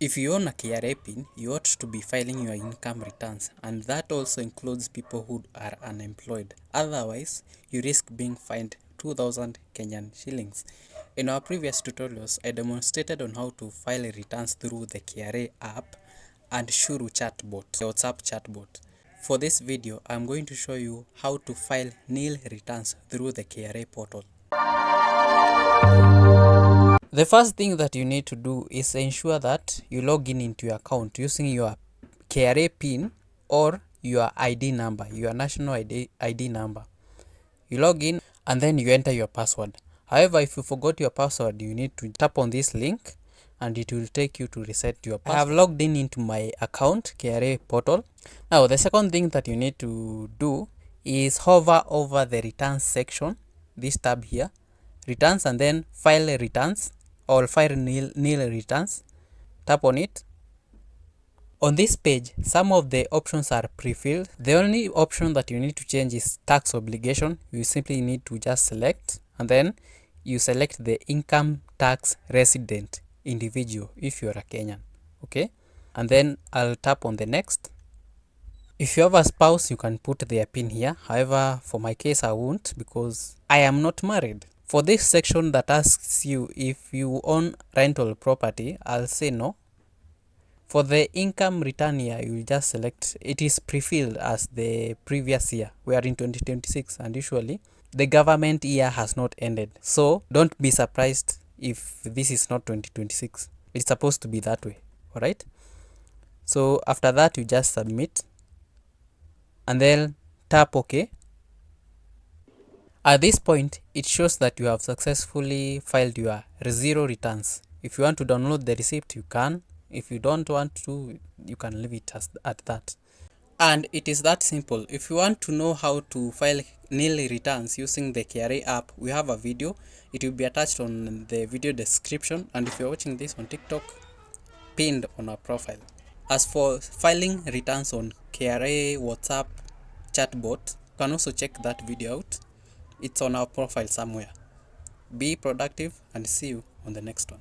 If you own a KRA PIN, you ought to be filing your income returns, and that also includes people who are unemployed. Otherwise, you risk being fined 2,000 Kenyan shillings. In our previous tutorials, I demonstrated on how to file returns through the KRA app and Shuru chatbot, the WhatsApp chatbot. For this video, I'm going to show you how to file nil returns through the KRA portal. The first thing that you need to do is ensure that you log in into your account using your KRA PIN or your ID number, your national ID number. You log in and then you enter your password. However, if you forgot your password, you need to tap on this link and it will take you to reset your password. I have logged in into my account, KRA portal. Now, the second thing that you need to do is hover over the returns section, this tab here, returns, and then file returns or file nil returns. Tap on it. On this page, some of the options are pre-filled. The only option that you need to change is tax obligation. You simply need to just select, and then you select the income tax resident individual if you're a Kenyan. Okay, and then I'll tap on the next. If you have a spouse, you can put their PIN here. However, for my case, I won't because I am not married. For this section that asks you if you own rental property, I'll say no. For the income return here, you will just select, it is pre-filled as the previous year. We are in 2026 and usually the government year has not ended. So don't be surprised if this is not 2026. It's supposed to be that way, all right? So after that, you just submit and then tap OK. At this point, it shows that you have successfully filed your zero returns. If you want to download the receipt, you can. If you don't want to, you can leave it at that. And it is that simple. If you want to know how to file nil returns using the KRA app, we have a video. It will be attached on the video description. And if you're watching this on TikTok, pinned on our profile. As for filing returns on KRA WhatsApp chatbot, you can also check that video out. It's on our profile somewhere. Be productive and see you on the next one.